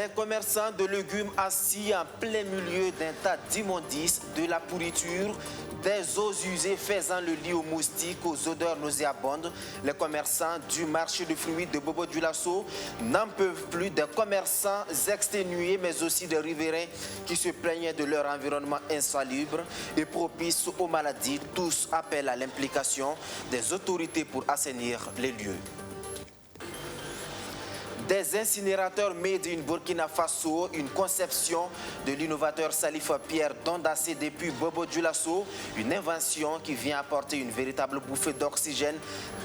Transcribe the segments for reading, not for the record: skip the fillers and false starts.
Les commerçants de légumes assis en plein milieu d'un tas d'immondices, de la pourriture, des eaux usées faisant le lit aux moustiques, aux odeurs nauséabondes. Les commerçants du marché de fruits de Bobo-Dioulasso n'en peuvent plus, des commerçants exténués mais aussi des riverains qui se plaignaient de leur environnement insalubre et propice aux maladies. Tous appellent à l'implication des autorités pour assainir les lieux. Des incinérateurs made in Burkina Faso, une conception de l'innovateur Salif Pierre Dondassé depuis Bobo-Dioulasso, une invention qui vient apporter une véritable bouffée d'oxygène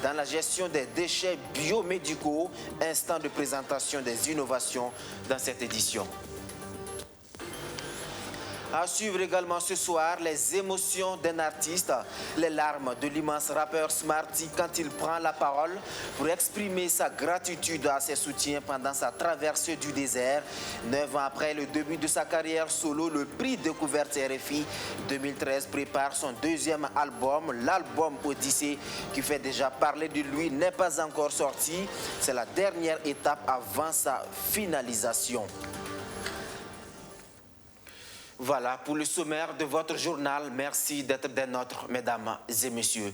dans la gestion des déchets biomédicaux. Instant de présentation des innovations dans cette édition. À suivre également ce soir les émotions d'un artiste, les larmes de l'immense rappeur Smarty quand il prend la parole pour exprimer sa gratitude à ses soutiens pendant sa traversée du désert. 9 ans après le début de sa carrière solo, le prix Découverte RFI 2013 prépare son deuxième album, l'album Odyssée, qui fait déjà parler de lui, n'est pas encore sorti. C'est la dernière étape avant sa finalisation. Voilà pour le sommaire de votre journal. Merci d'être des nôtres, mesdames et messieurs.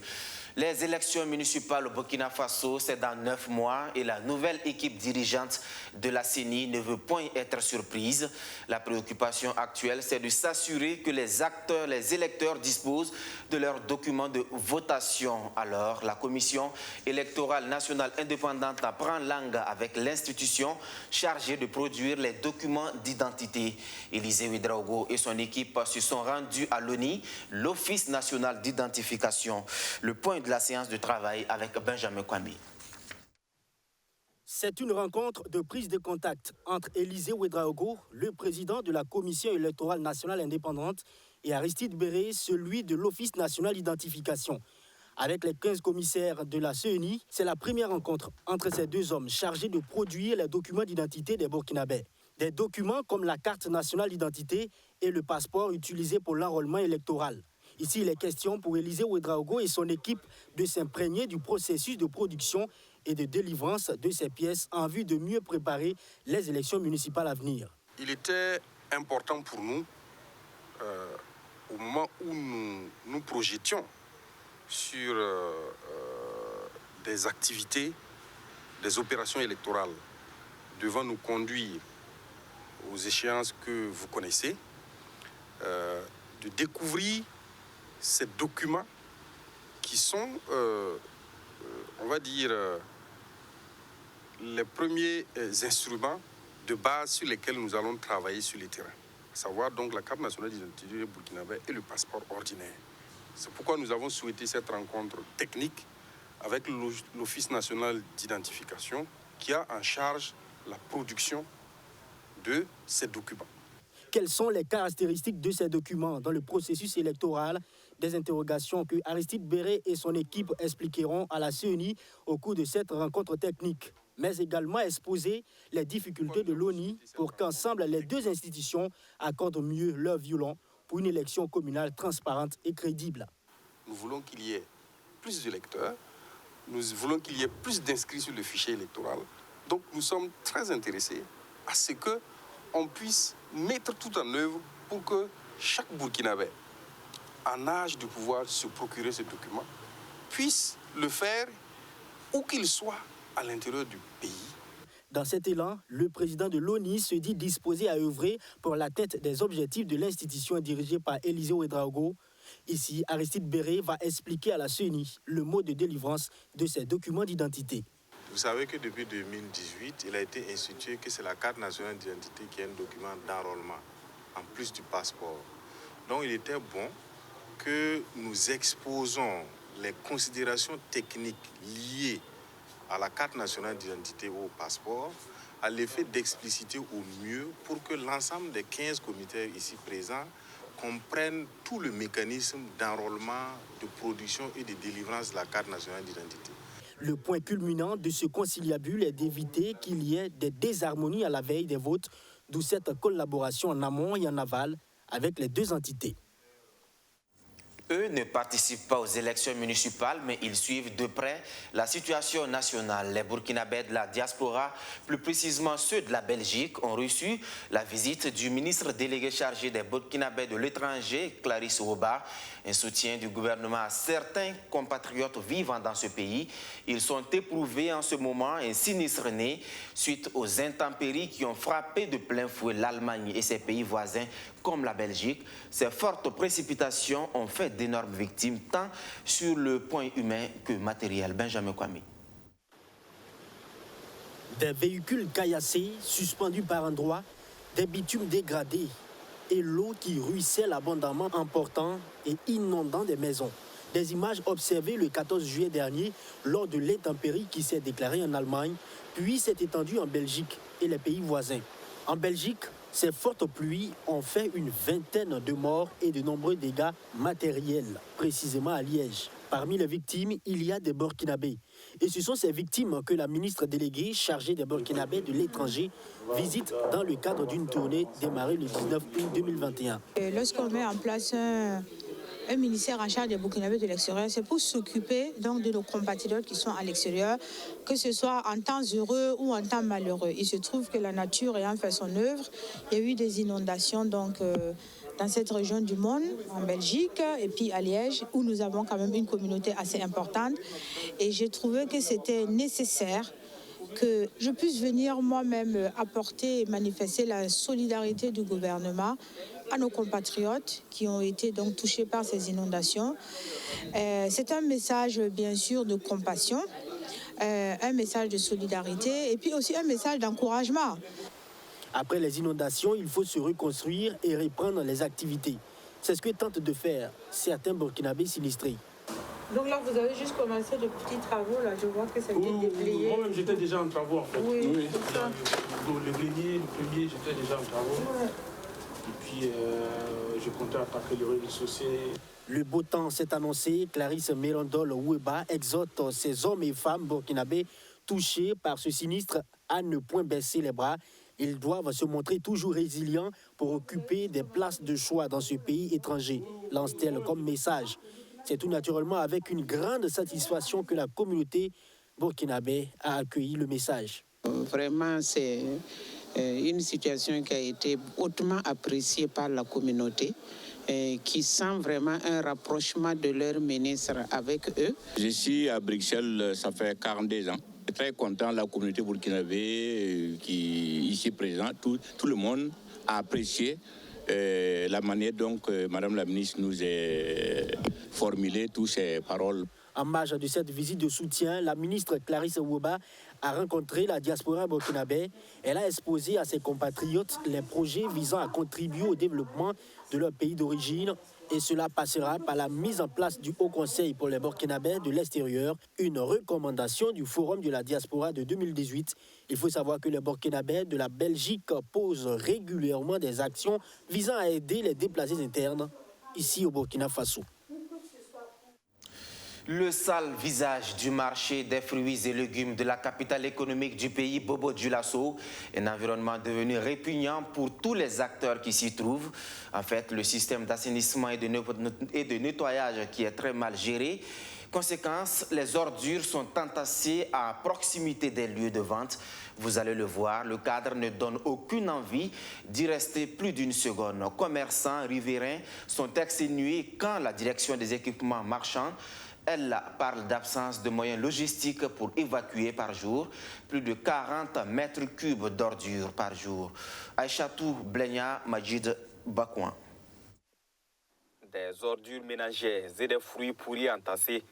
Les élections municipales au Burkina Faso, c'est dans 9 mois et la nouvelle équipe dirigeante de la CENI ne veut point être surprise. La préoccupation actuelle, c'est de s'assurer que les électeurs disposent de leurs documents de votation. Alors, la Commission électorale nationale indépendante prend langue avec l'institution chargée de produire les documents d'identité. Élisée Ouedraogo et son équipe se sont rendus à l'ONI, l'Office national d'identification. Le point de la séance de travail avec Benjamin Kwame. C'est une rencontre de prise de contact entre Élisée Ouedraogo, le président de la Commission électorale nationale indépendante, et Aristide Béré, celui de l'Office national d'identification. Avec les 15 commissaires de la CENI, c'est la première rencontre entre ces deux hommes chargés de produire les documents d'identité des Burkinabés. Des documents comme la carte nationale d'identité et le passeport utilisé pour l'enrôlement électoral. Ici, il est question pour Élisée Ouedraogo et son équipe de s'imprégner du processus de production et de délivrance de ces pièces en vue de mieux préparer les élections municipales à venir. Il était important pour nous, au moment où nous projetions sur des activités, des opérations électorales devant nous conduire aux échéances que vous connaissez, de découvrir ces documents qui sont, on va dire, les premiers instruments de base sur lesquels nous allons travailler sur le terrain, à savoir donc la carte nationale d'identité burkinabé et le passeport ordinaire. C'est pourquoi nous avons souhaité cette rencontre technique avec l'Office national d'identification qui a en charge la production de ces documents. Quelles sont les caractéristiques de ces documents dans le processus électoral? Des interrogations que Aristide Béré et son équipe expliqueront à la CENI au cours de cette rencontre technique, mais également exposer les difficultés de l'ONI pour qu'ensemble les deux institutions accordent mieux leur violon pour une élection communale transparente et crédible. Nous voulons qu'il y ait plus d'électeurs, nous voulons qu'il y ait plus d'inscrits sur le fichier électoral. Donc nous sommes très intéressés à ce qu'on puisse mettre tout en œuvre pour que chaque Burkinabé, en âge de pouvoir se procurer ce document, puisse le faire où qu'il soit à l'intérieur du pays. Dans cet élan, le président de l'ONI se dit disposé à œuvrer pour l'atteinte des objectifs de l'institution dirigée par Élisée Ouedraogo. Ici, Aristide Béré va expliquer à la CENI le mode de délivrance de ces documents d'identité. Vous savez que depuis 2018, il a été institué que c'est la carte nationale d'identité qui est un document d'enrôlement, en plus du passeport. Donc il était bon que nous exposons les considérations techniques liées à la carte nationale d'identité ou au passeport, à l'effet d'expliciter au mieux pour que l'ensemble des 15 comités ici présents comprennent tout le mécanisme d'enrôlement, de production et de délivrance de la carte nationale d'identité. Le point culminant de ce conciliabule est d'éviter qu'il y ait des désharmonies à la veille des votes, d'où cette collaboration en amont et en aval avec les deux entités. Eux ne participent pas aux élections municipales, mais ils suivent de près la situation nationale. Les Burkinabés de la diaspora, plus précisément ceux de la Belgique, ont reçu la visite du ministre délégué chargé des Burkinabés de l'étranger, Clarisse Ouba, un soutien du gouvernement à certains compatriotes vivant dans ce pays. Ils sont éprouvés en ce moment un sinistre né suite aux intempéries qui ont frappé de plein fouet l'Allemagne et ses pays voisins comme la Belgique. Ces fortes précipitations ont fait d'énormes victimes, tant sur le point humain que matériel. Benjamin Kwame. Des véhicules caillassés, suspendus par endroits, des bitumes dégradés et l'eau qui ruisselle abondamment, emportant et inondant des maisons. Des images observées le 14 juillet dernier lors de l'intempérie qui s'est déclarée en Allemagne, puis s'est étendue en Belgique et les pays voisins. En Belgique, ces fortes pluies ont fait une vingtaine de morts et de nombreux dégâts matériels, précisément à Liège. Parmi les victimes, il y a des Burkinabés. Et ce sont ces victimes que la ministre déléguée chargée des Burkinabés de l'étranger visite dans le cadre d'une tournée démarrée le 19 août 2021. Lorsqu'on met en place un ministère en charge des Burkinabés de l'extérieur, c'est pour s'occuper donc de nos compatriotes qui sont à l'extérieur, que ce soit en temps heureux ou en temps malheureux. Il se trouve que la nature ayant fait son œuvre, il y a eu des inondations donc dans cette région du monde, en Belgique et puis à Liège, où nous avons quand même une communauté assez importante. Et j'ai trouvé que c'était nécessaire que je puisse venir moi-même apporter et manifester la solidarité du gouvernement à nos compatriotes qui ont été donc touchés par ces inondations. C'est un message bien sûr de compassion, un message de solidarité et puis aussi un message d'encouragement. Après les inondations, il faut se reconstruire et reprendre les activités. C'est ce que tentent de faire certains Burkinabés sinistrés. Donc là, vous avez juste commencé de petits travaux, là, je vois que ça a été déblayé. Moi-même, j'étais déjà en travaux, en fait. Oui. Le grenier, le premier, j'étais déjà en travaux. Ouais. Et puis, je comptais attaquer le rez-de-chaussée. Le beau temps s'est annoncé. Clarisse Mérandol Oueba exhorte ces hommes et femmes burkinabés touchés par ce sinistre à ne point baisser les bras. Ils doivent se montrer toujours résilients pour occuper des places de choix dans ce pays étranger, lance-t-elle comme message. C'est tout naturellement avec une grande satisfaction que la communauté burkinabé a accueilli le message. Vraiment, c'est une situation qui a été hautement appréciée par la communauté, qui sent vraiment un rapprochement de leur ministre avec eux. Je suis à Bruxelles, ça fait 42 ans. Je suis très content, la communauté burkinabé qui est ici présente, tout le monde a apprécié la manière dont Madame la ministre nous a formulé toutes ces paroles. En marge de cette visite de soutien, la ministre Clarisse Oueba a rencontré la diaspora burkinabé. Elle a exposé à ses compatriotes les projets visant à contribuer au développement de leur pays d'origine. Et cela passera par la mise en place du Haut Conseil pour les Burkinabés de l'extérieur, une recommandation du Forum de la diaspora de 2018. Il faut savoir que les Burkinabés de la Belgique posent régulièrement des actions visant à aider les déplacés internes ici au Burkina Faso. Le sale visage du marché des fruits et légumes de la capitale économique du pays, Bobo-Dioulasso, un environnement devenu répugnant pour tous les acteurs qui s'y trouvent. En fait, le système d'assainissement et de nettoyage qui est très mal géré. Conséquence, les ordures sont entassées à proximité des lieux de vente. Vous allez le voir, le cadre ne donne aucune envie d'y rester plus d'une seconde. Commerçants, riverains sont exténués quand la direction des équipements marchands elle parle d'absence de moyens logistiques pour évacuer par jour plus de 40 mètres cubes d'ordures par jour. Aïchatou Blenya Majid Bakouan. Des ordures ménagères et des fruits pourris entassés,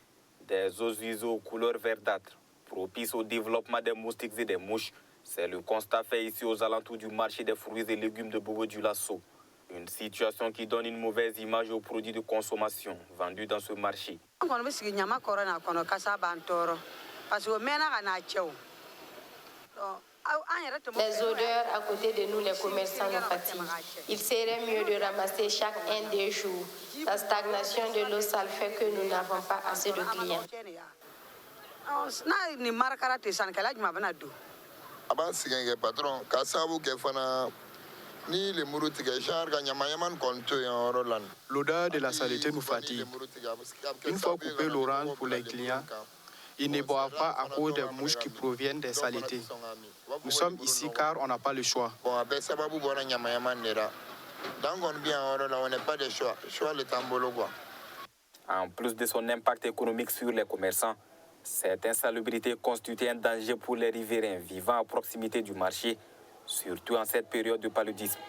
des oiseaux aux couleurs verdâtres, propices au développement des moustiques et des mouches. C'est le constat fait ici aux alentours du marché des fruits et légumes de Bobo-Dioulasso. Une situation qui donne une mauvaise image aux produits de consommation vendus dans ce marché. Les odeurs à côté de nous, les commerçants nous fatiguent. Il serait mieux de ramasser chaque un des jours. La stagnation de l'eau sale fait que nous n'avons pas assez de clients. L'odeur de la saleté nous fatigue. Une fois coupé l'orange pour les clients, ils ne boivent pas à cause des mouches qui proviennent des saletés. Nous sommes ici car on n'a pas le choix. En plus de son impact économique sur les commerçants, cette insalubrité constitue un danger pour les riverains vivant à proximité du marché, surtout en cette période de paludisme.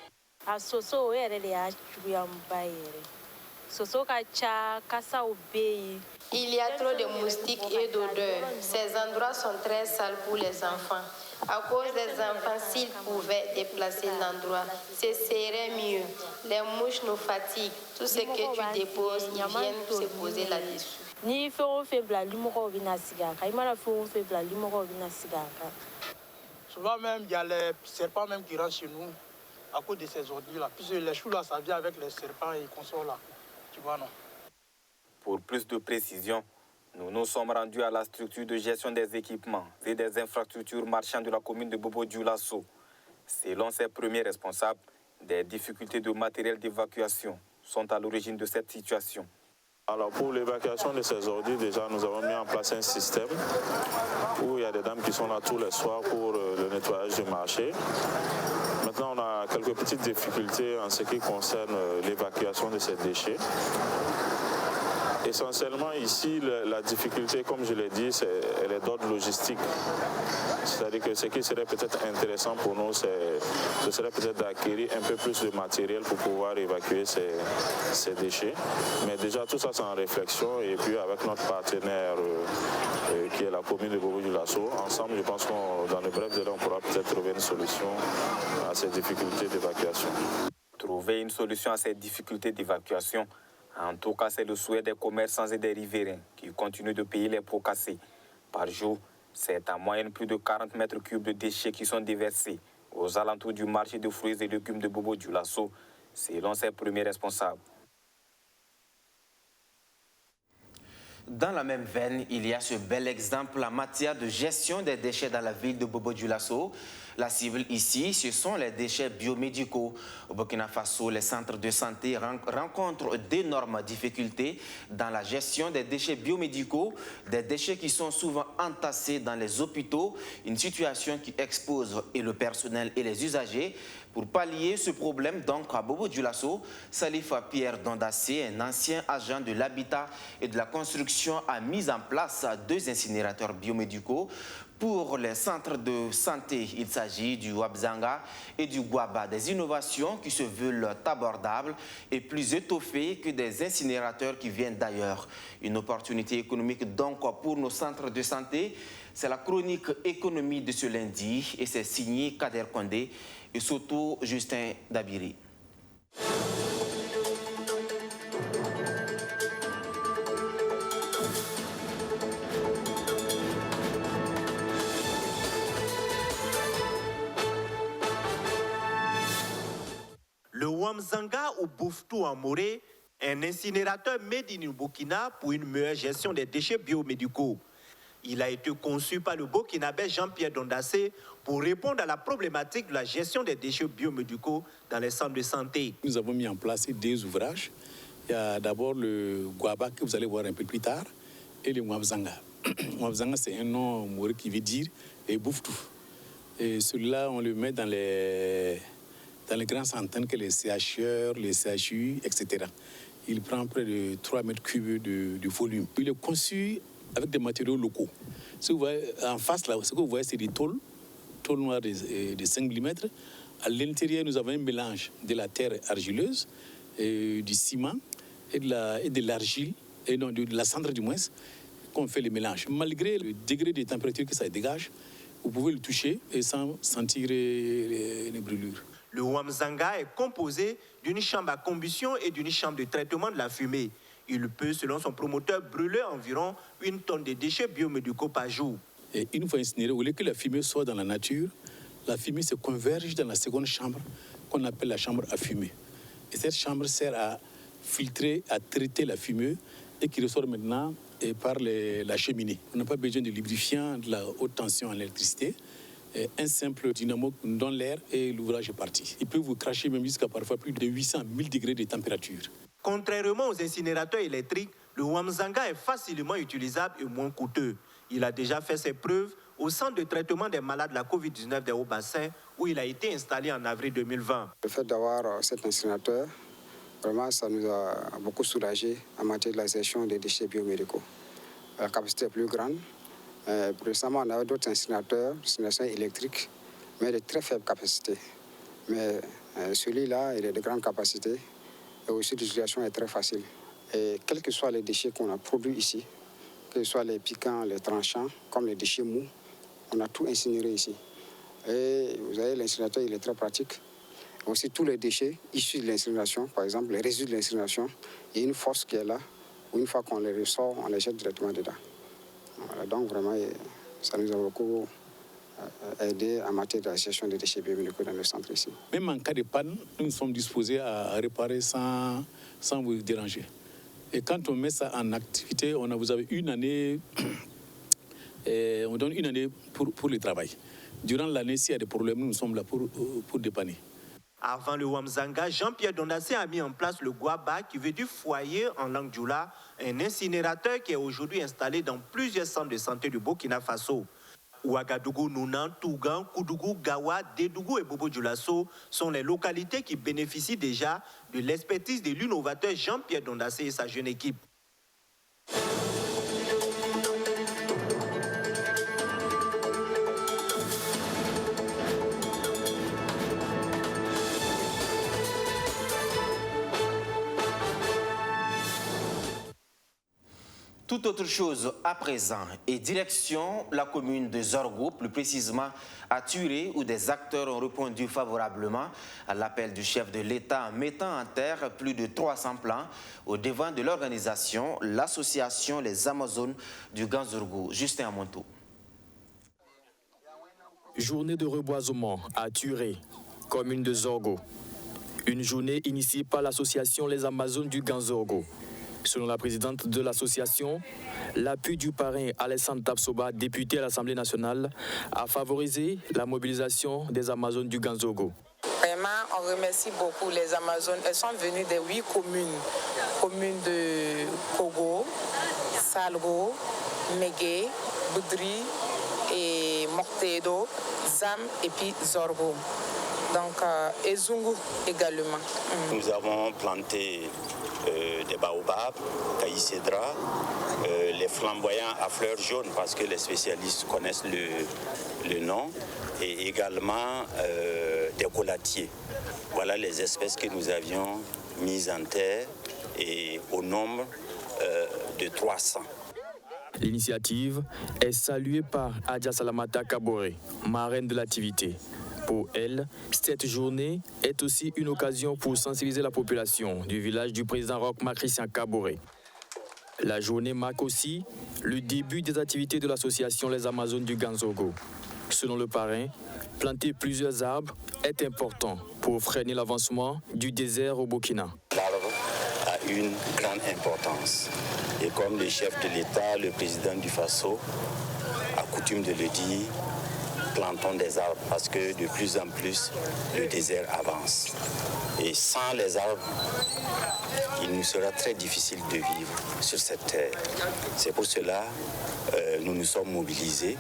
Il y a trop de moustiques et d'odeurs. Ces endroits sont très sales pour les enfants. À cause des enfants, s'ils pouvaient déplacer l'endroit, ce serait mieux. Les mouches nous fatiguent. Tout ce que tu déposes, ils viennent se poser là-dessus. Souvent même, il y a les serpents même qui rentrent chez nous à cause de ces ordures-là. Puisque les choux là, ça vient avec les serpents et consorts là. Tu vois, non? Pour plus de précision, nous nous sommes rendus à la structure de gestion des équipements et des infrastructures marchandes de la commune de Bobo-Dioulasso. Selon ses premiers responsables, des difficultés de matériel d'évacuation sont à l'origine de cette situation. Alors pour l'évacuation de ces ordures, déjà nous avons mis en place un système où il y a des dames qui sont là tous les soirs pour le nettoyage du marché. Maintenant on a quelques petites difficultés en ce qui concerne l'évacuation de ces déchets. Essentiellement ici, la difficulté, comme je l'ai dit, elle est d'ordre logistique. C'est-à-dire que ce qui serait peut-être intéressant pour nous, ce serait peut-être d'acquérir un peu plus de matériel pour pouvoir évacuer ces déchets. Mais déjà, tout ça, c'est en réflexion. Et puis, avec notre partenaire, qui est la commune de Bobo-Dioulasso, ensemble, je pense que dans le bref délai, on pourra peut-être trouver une solution à ces difficultés d'évacuation. Trouver une solution à ces difficultés d'évacuation, en tout cas, c'est le souhait des commerçants et des riverains qui continuent de payer les pots cassés. Par jour, c'est en moyenne plus de 40 mètres cubes de déchets qui sont déversés aux alentours du marché de fruits et légumes de Bobo-Dioulasso, selon ses premiers responsables. Dans la même veine, il y a ce bel exemple en matière de gestion des déchets dans la ville de Bobo-Dioulasso. La cible ici, ce sont les déchets biomédicaux. Au Burkina Faso, les centres de santé rencontrent d'énormes difficultés dans la gestion des déchets biomédicaux, des déchets qui sont souvent entassés dans les hôpitaux, une situation qui expose et le personnel et les usagers. Pour pallier ce problème, donc, à Bobo-Dioulasso, Salifa Pierre Dondassé, un ancien agent de l'habitat et de la construction, a mis en place 2 incinérateurs biomédicaux. Pour les centres de santé, il s'agit du Wabzanga et du Guaba, des innovations qui se veulent abordables et plus étoffées que des incinérateurs qui viennent d'ailleurs. Une opportunité économique donc pour nos centres de santé. C'est la chronique économie de ce lundi et c'est signé Kader Kondé et surtout Justin Dabiri. Le Wamzanga ou Bouftou en Morée, un incinérateur made in Burkina pour une meilleure gestion des déchets biomédicaux. Il a été conçu par le Burkinabé Jean-Pierre Dondassé pour répondre à la problématique de la gestion des déchets biomédicaux dans les centres de santé. Nous avons mis en place 2 ouvrages. Il y a d'abord le Guaba que vous allez voir un peu plus tard et le Mwabzanga. Mwabzanga, c'est un nom maori qui veut dire Bouftou. Et celui-là, on le met dans les grands centaines que les CHR, les CHU, etc. Il prend près de 3 mètres cubes de volume. Il est conçu avec des matériaux locaux. Ce que vous voyez en face, là, ce que vous voyez, c'est des tôles noires de 5 mm. À l'intérieur, nous avons un mélange de la terre argileuse, du ciment et de l'argile, et non, de la cendre du moins, qu'on fait le mélange. Malgré le degré de température que ça dégage, vous pouvez le toucher et sans sentir les brûlures. Le Wamzanga est composé d'une chambre à combustion et d'une chambre de traitement de la fumée. Il peut, selon son promoteur, brûler environ 1 tonne de déchets biomédicaux par jour. Et une fois incinéré, au lieu que la fumée soit dans la nature, la fumée se converge dans la seconde chambre qu'on appelle la chambre à fumer. Et cette chambre sert à filtrer, à traiter la fumée et qui ressort maintenant par la cheminée. On n'a pas besoin de lubrifiant, de la haute tension en électricité. un simple dynamo dans l'air et l'ouvrage est parti. Il peut vous cracher même jusqu'à parfois plus de 800 000 degrés de température. Contrairement aux incinérateurs électriques, le Wamzanga est facilement utilisable et moins coûteux. Il a déjà fait ses preuves au centre de traitement des malades de la COVID-19 des Hauts-Bassins, où il a été installé en avril 2020. Le fait d'avoir cet incinérateur, vraiment, ça nous a beaucoup soulagé en matière de la gestion des déchets biomédicaux. La capacité est plus grande. Récemment, on avait d'autres incinérateurs électriques, mais de très faible capacité. Mais celui-là, il est de grande capacité et aussi l'utilisation est très facile. Et quels que soient les déchets qu'on a produits ici, que ce soit les piquants, les tranchants, comme les déchets mous, on a tout incinéré ici. Et vous voyez, l'incinérateur, il est très pratique. Aussi, tous les déchets issus de l'incinération, par exemple, les résidus de l'incinération, il y a une force qui est là, où une fois qu'on les ressort, on les jette directement dedans. Voilà, donc, vraiment, ça nous a beaucoup aidé en matière de la gestion des déchets biomédicaux dans le centre ici. Même en cas de panne, nous sommes disposés à réparer sans vous déranger. Et quand on met ça en activité, vous avez une année, on donne une année pour le travail. Durant l'année, s'il y a des problèmes, nous sommes là pour dépanner. Avant le Wamzanga, Jean-Pierre Dondassé a mis en place le Guaba, qui veut dire foyer en langue djoula, un incinérateur qui est aujourd'hui installé dans plusieurs centres de santé du Burkina Faso. Ouagadougou, Nounan, Tougan, Koudougou, Gawa, Dédougou et Bobo Dioulasso sont les localités qui bénéficient déjà de l'expertise de l'innovateur Jean-Pierre Dondassé et sa jeune équipe. Tout autre chose à présent et direction la commune de Zorgo, plus précisément à Turé, où des acteurs ont répondu favorablement à l'appel du chef de l'État en mettant en terre plus de 300 plants au devant de l'organisation, l'association Les Amazones du Ganzourgou. Justin Amonto. Journée de reboisement à Turé, commune de Zorgo. Une journée initiée par l'association Les Amazones du Ganzourgou. Selon la présidente de l'association, l'appui du parrain Alessandre Tapsoba, député à l'Assemblée nationale, a favorisé la mobilisation des Amazones du Ganzourgou. Vraiment, on remercie beaucoup les Amazones. Elles sont venues des 8 communes de Kogo, Salgo, Mégué, Boudri et Mortedo, Zam et puis Zorgo. Donc, et Zungu également. Nous avons planté des baobabs, caïcédra, les flamboyants à fleurs jaunes parce que les spécialistes connaissent le nom, et également des collatiers. Voilà les espèces que nous avions mises en terre et au nombre de 300. L'initiative est saluée par Adja Salamata Kabore, marraine de l'activité. Pour elle, cette journée est aussi une occasion pour sensibiliser la population du village du président Rochma Christian Kabore. La journée marque aussi le début des activités de l'association Les Amazones du Ganzourgou. Selon le parrain, planter plusieurs arbres est important pour freiner l'avancement du désert au Burkina. L'arbre a une grande importance. Et comme le chef de l'État, le président du Faso, a coutume de le dire, plantons des arbres parce que de plus en plus le désert avance. Et sans les arbres, il nous sera très difficile de vivre sur cette terre. C'est pour cela que nous nous sommes mobilisés,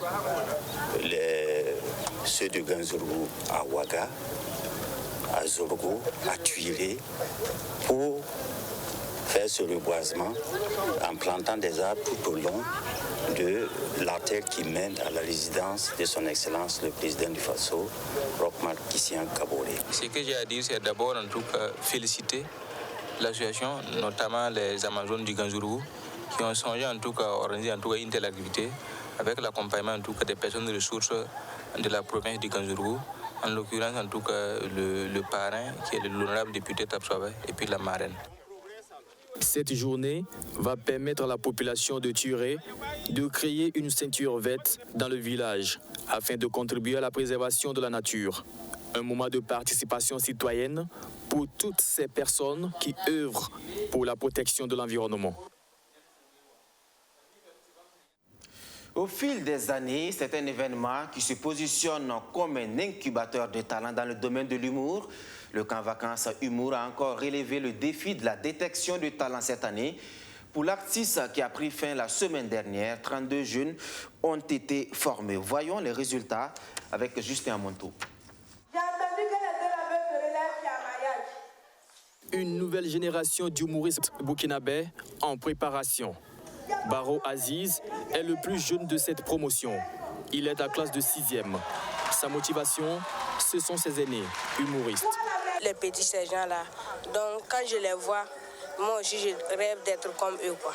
ceux de Ganzourgou à Ouaga, à Zorgo, à Tuiré, pour faire ce reboisement en plantant des arbres tout au long de l'artère qui mène à la résidence de son Excellence le président du Faso, Rochma Christian Kabore. Ce que j'ai à dire, c'est d'abord en tout cas féliciter l'association, notamment les Amazones du Ganzourgou, qui ont songé en tout cas à organiser en tout cas une telle activité avec l'accompagnement en tout cas des personnes de ressources de la province du Ganzourgou, en l'occurrence en tout cas le parrain qui est l'honorable député Tapsoba et puis la marraine. Cette journée va permettre à la population de Turé de créer une ceinture verte dans le village afin de contribuer à la préservation de la nature. Un moment de participation citoyenne pour toutes ces personnes qui œuvrent pour la protection de l'environnement. Au fil des années, c'est un événement qui se positionne comme un incubateur de talent dans le domaine de l'humour. Le camp vacances humour a encore relevé le défi de la détection de talent cette année. Pour l'artiste qui a pris fin la semaine dernière, 32 jeunes ont été formés. Voyons les résultats avec Justin Amonto. Une nouvelle génération d'humoristes burkinabés en préparation. Baro Aziz est le plus jeune de cette promotion. Il est à la classe de 6e. Sa motivation, ce sont ses aînés, humoristes. Les petits sergents-là, donc quand je les vois, moi aussi je rêve d'être comme eux, quoi.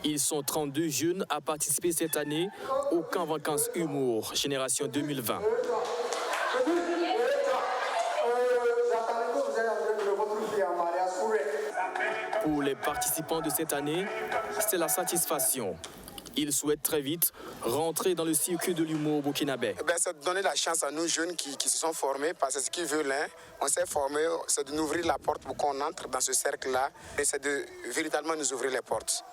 Ils sont 32 jeunes à participer cette année au camp vacances humour, génération 2020. Pour les participants de cette année, c'est la satisfaction. Ils souhaitent très vite rentrer dans le circuit de l'humour burkinabé. C'est de donner la chance à nous jeunes qui se sont formés, parce que ce qu'ils veulent, on s'est formés, c'est de nous ouvrir la porte pour qu'on entre dans ce cercle-là, et c'est de véritablement nous ouvrir les portes.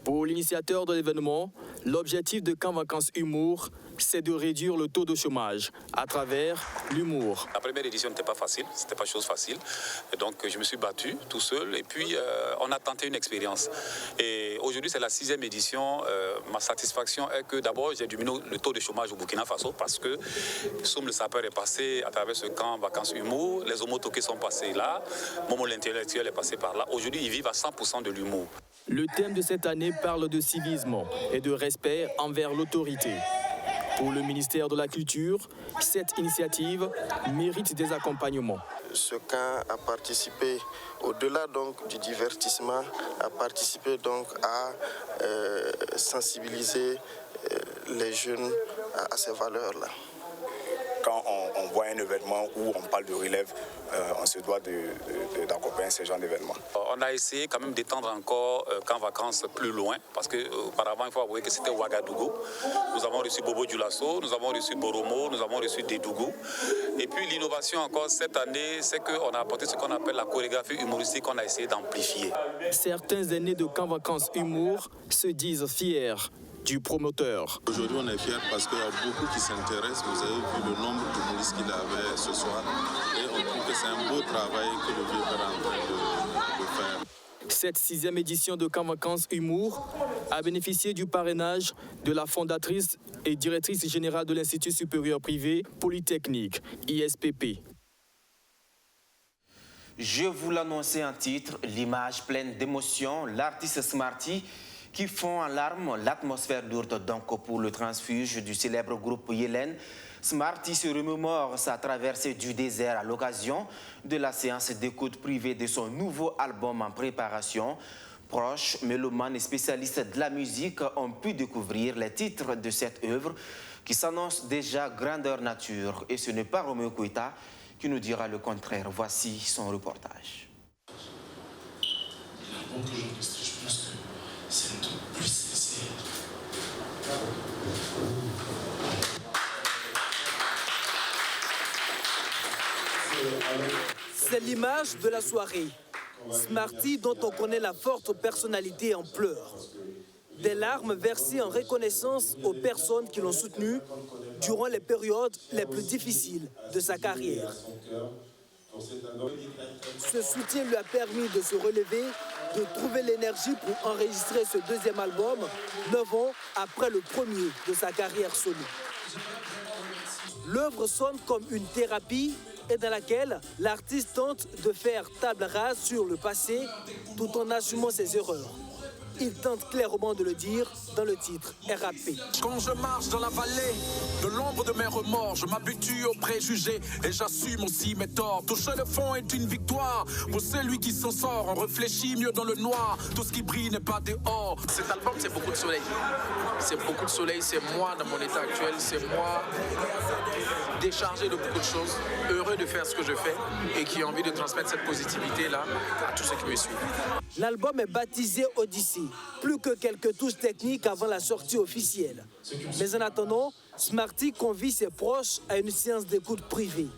Pour l'initiateur de l'événement, l'objectif de Camp Vacances Humour, c'est de réduire le taux de chômage à travers l'humour. La première édition n'était pas facile, c'était pas chose facile. Et donc je me suis battu tout seul et puis on a tenté une expérience. Et aujourd'hui c'est la 6e édition. Ma satisfaction est que d'abord j'ai diminué le taux de chômage au Burkina Faso parce que Soum le sapeur est passé à travers ce camp Vacances Humour, les homotoqués sont passés là, Momo l'intellectuel est passé par là. Aujourd'hui ils vivent à 100% de l'humour. Le thème de cette année parle de civisme et de respect envers l'autorité. Pour le ministère de la Culture, cette initiative mérite des accompagnements. Ce camp a participé, au-delà donc du divertissement, a participé donc à sensibiliser les jeunes à ces valeurs-là. Quand on voit un événement où on parle de relève, on se doit d'accompagner ce genre d'événement. On a essayé quand même d'étendre encore Camp Vacances plus loin, parce qu'auparavant, il faut avouer que c'était Ouagadougou. Nous avons reçu Bobo Dioulasso, nous avons reçu Boromo, nous avons reçu Dédougou. Et puis l'innovation encore cette année, c'est qu'on a apporté ce qu'on appelle la chorégraphie humoristique qu'on a essayé d'amplifier. Certains aînés de Camp Vacances Humour se disent fiers du promoteur. Aujourd'hui, on est fiers parce qu'il y a beaucoup qui s'intéressent. Vous avez vu le nombre d'humoristes qu'il avait ce soir. Et on trouve que c'est un beau travail que le vieux père est en train de faire. Cette 6e édition de Camp Vacances Humour a bénéficié du parrainage de la fondatrice et directrice générale de l'Institut supérieur privé Polytechnique, ISPP. Je vous l'annonçais en titre, l'image pleine d'émotion, l'artiste Smarty qui fond en larmes l'atmosphère lourde donc pour le transfuge du célèbre groupe Yélène. Smarty se remémore sa traversée du désert à l'occasion de la séance d'écoute privée de son nouveau album en préparation. Proches, mélomanes et spécialistes de la musique ont pu découvrir les titres de cette œuvre qui s'annonce déjà grandeur nature. Et ce n'est pas Roméo Koïta qui nous dira le contraire. Voici son reportage. C'est un truc plus sincère. C'est l'image de la soirée. Smarty, dont on connaît la forte personnalité, en pleurs. Des larmes versées en reconnaissance aux personnes qui l'ont soutenu durant les périodes les plus difficiles de sa carrière. Ce soutien lui a permis de se relever, de trouver l'énergie pour enregistrer ce deuxième album, 9 ans après le premier de sa carrière solo. L'œuvre sonne comme une thérapie et dans laquelle l'artiste tente de faire table rase sur le passé tout en assumant ses erreurs. Il tente clairement de le dire dans le titre RAP. Quand je marche dans la vallée de l'ombre de mes remords, je m'habitue aux préjugés et j'assume aussi mes torts. Toucher le fond est une victoire pour celui qui s'en sort. On réfléchit mieux dans le noir, tout ce qui brille n'est pas dehors. Cet album, c'est beaucoup de soleil. C'est beaucoup de soleil, c'est moi dans mon état actuel, c'est moi déchargé de beaucoup de choses, heureux de faire ce que je fais et qui a envie de transmettre cette positivité-là à tous ceux qui me suivent. L'album est baptisé Odyssée, plus que quelques touches techniques avant la sortie officielle. Mais en attendant, Smarty convie ses proches à une séance d'écoute privée.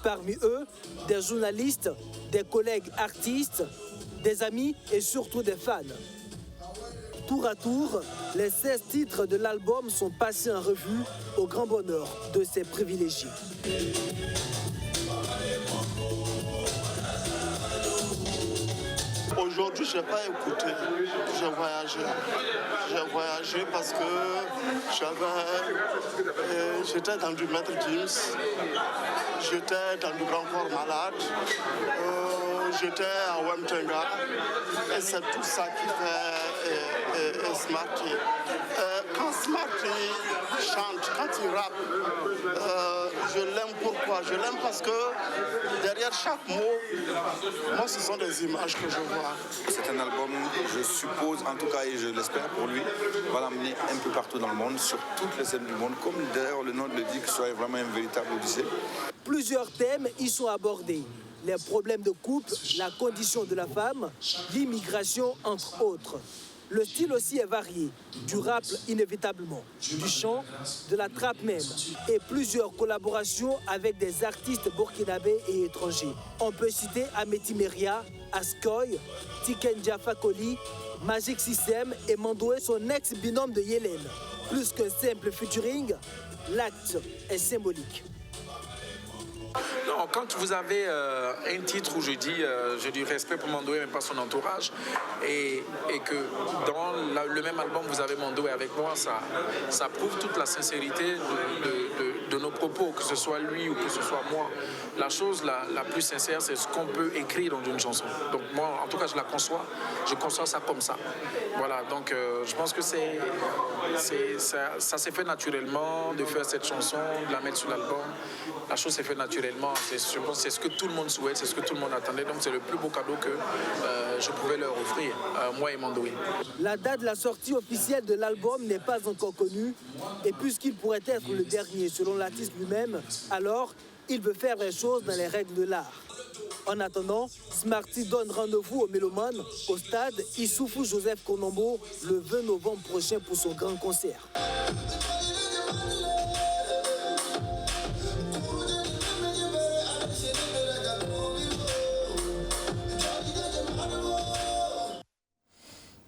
Parmi eux, des journalistes, des collègues artistes, des amis et surtout des fans. Tour à tour, les 16 titres de l'album sont passés en revue au grand bonheur de ses privilégiés. Aujourd'hui, je n'ai pas écouté, j'ai voyagé. J'ai voyagé parce que j'étais dans du Maître Gims, j'étais dans du Grand Corps Malade, j'étais à Wemtenga, et c'est tout ça qui fait Smarty. Quand Smarty chante, quand il rappe, je l'aime pourquoi? Je l'aime parce que derrière chaque mot, moi ce sont des images que je vois. C'est un album, je suppose, en tout cas et je l'espère pour lui, va l'amener un peu partout dans le monde, sur toutes les scènes du monde, comme d'ailleurs le nom le dit, que ce soit vraiment un véritable odyssée. Plusieurs thèmes y sont abordés. Les problèmes de couple, la condition de la femme, l'immigration, entre autres. Le style aussi est varié, du rap inévitablement, du chant, de la trappe même, et plusieurs collaborations avec des artistes burkinabés et étrangers. On peut citer Ameti Meria, Askoy, Tiken Jafakoli, Magic System et Mandoué, son ex-binôme de Yélène. Plus qu'un simple featuring, l'acte est symbolique. Non, quand vous avez un titre où je dis du respect pour Mandoué, mais pas son entourage, et que dans le même album, vous avez Mandoué avec moi, ça prouve toute la sincérité de nos propos, que ce soit lui ou que ce soit moi. La chose la plus sincère, c'est ce qu'on peut écrire dans une chanson. Donc moi, en tout cas, je conçois ça comme ça. Voilà, donc je pense que ça s'est fait naturellement de faire cette chanson, de la mettre sur l'album. La chose s'est fait naturellement. Je pense que c'est ce que tout le monde souhaite, c'est ce que tout le monde attendait. Donc c'est le plus beau cadeau que je pouvais leur offrir, moi et Mandoué. La date de la sortie officielle de l'album n'est pas encore connue. Et puisqu'il pourrait être le dernier selon l'artiste lui-même, alors il veut faire les choses dans les règles de l'art. En attendant, Smarty donne rendez-vous aux mélomanes au stade Issoufou Joseph Konombo le 20 novembre prochain pour son grand concert.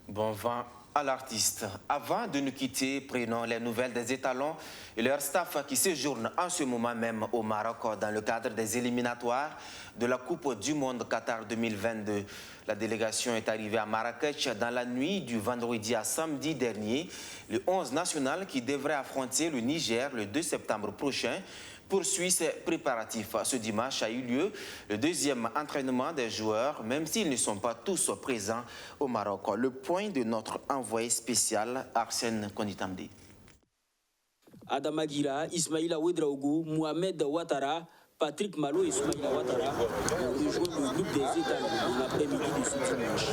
Bon vent à l'artiste. Avant de nous quitter, prenons les nouvelles des étalons et leur staff qui séjournent en ce moment même au Maroc dans le cadre des éliminatoires de la Coupe du Monde Qatar 2022. La délégation est arrivée à Marrakech dans la nuit du vendredi à samedi dernier. Le 11 national qui devrait affronter le Niger le 2 septembre prochain poursuit ses préparatifs. Ce dimanche a eu lieu le deuxième entraînement des joueurs, même s'ils ne sont pas tous présents au Maroc. Le point de notre envoyé spécial, Arsène Konitamdi. Adama Gira, Ismaïla Ouedraogo, Mohamed Ouattara, Patrick Malo et Ismaïla Ouattara ont rejoint le groupe des États dans l'après-midi de ce dimanche.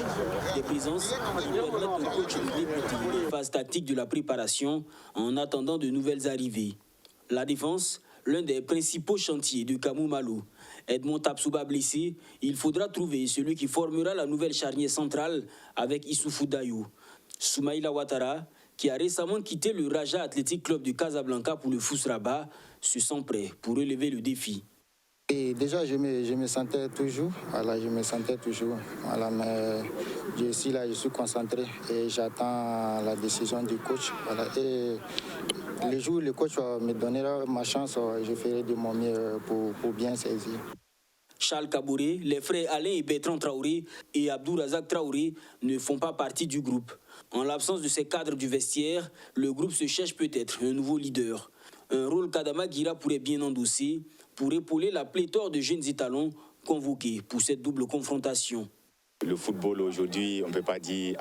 Des présences qui permettent au coach de débuter les phases tactiques de la préparation en attendant de nouvelles arrivées. La défense, l'un des principaux chantiers de Kamou Malo. Edmond Tapsouba blessé, il faudra trouver celui qui formera la nouvelle charnière centrale avec Issoufou Dayou. Soumaïla Ouattara, qui a récemment quitté le Raja Athletic Club de Casablanca pour le Fous Rabat, se sent prêt pour relever le défi. Et déjà, je me sentais toujours, mais je suis là, je suis concentré et j'attends la décision du coach. Voilà. Et le jour où le coach me donnera ma chance, je ferai de mon mieux pour bien saisir. Charles Kabouré, les frères Alain et Bertrand Traoré et Abdou Razak Traoré ne font pas partie du groupe. En l'absence de ces cadres du vestiaire, le groupe se cherche peut-être un nouveau leader. Un rôle qu'Adama Gira pourrait bien endosser pour épauler la pléthore de jeunes étalons convoqués pour cette double confrontation. Le football aujourd'hui, on ne peut pas dire,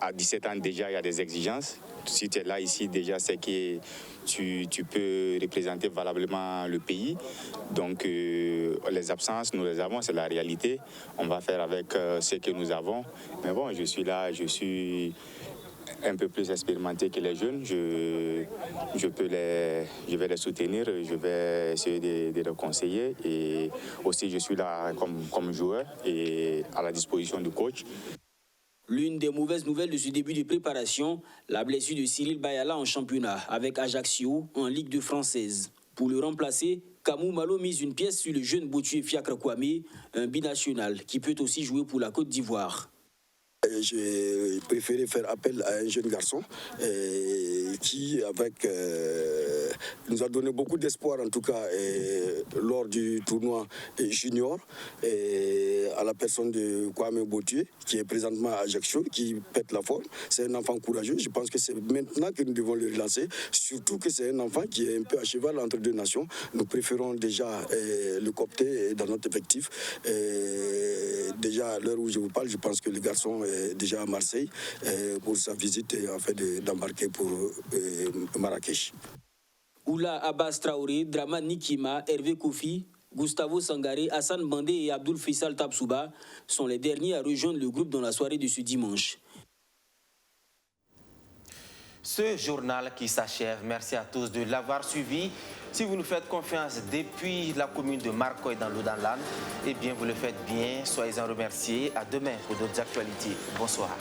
à 17 ans déjà, il y a des exigences. Si tu es là ici déjà, c'est que tu peux représenter valablement le pays. Donc les absences, nous les avons, c'est la réalité. On va faire avec ce que nous avons. Mais bon, je suis là, je suis un peu plus expérimenté que les jeunes. Je vais les soutenir, je vais essayer de les conseiller. Et aussi, je suis là comme joueur et à la disposition du coach. L'une des mauvaises nouvelles de ce début de préparation, la blessure de Cyril Bayala en championnat avec Ajaccio en Ligue 2 française. Pour le remplacer, Kamou Malo mise une pièce sur le jeune Boutué Fiacre Kwame, un binational qui peut aussi jouer pour la Côte d'Ivoire. j'ai préféré faire appel à un jeune garçon qui nous a donné beaucoup d'espoir, en tout cas lors du tournoi junior, à la personne de Kwame Botier, qui est présentement à Ajaccio, qui pète la forme. C'est un enfant courageux. Je pense que c'est maintenant que nous devons le relancer, surtout que c'est un enfant qui est un peu à cheval entre deux nations. Nous préférons déjà le coopter dans notre effectif. Déjà, à l'heure où je vous parle, je pense que le garçon est déjà à Marseille pour sa visite et en fait d'embarquer pour Marrakech. Oula Abbas Traoré, Draman Nikima, Hervé Koufi, Gustavo Sangaré, Hassan Bandé et Abdul Faisal Tabsouba sont les derniers à rejoindre le groupe dans la soirée de ce dimanche. Ce journal qui s'achève, merci à tous de l'avoir suivi. Si vous nous faites confiance depuis la commune de Marcoy dans l'Oudanlan, eh bien vous le faites bien, soyez-en remerciés. À demain pour d'autres actualités. Bonsoir.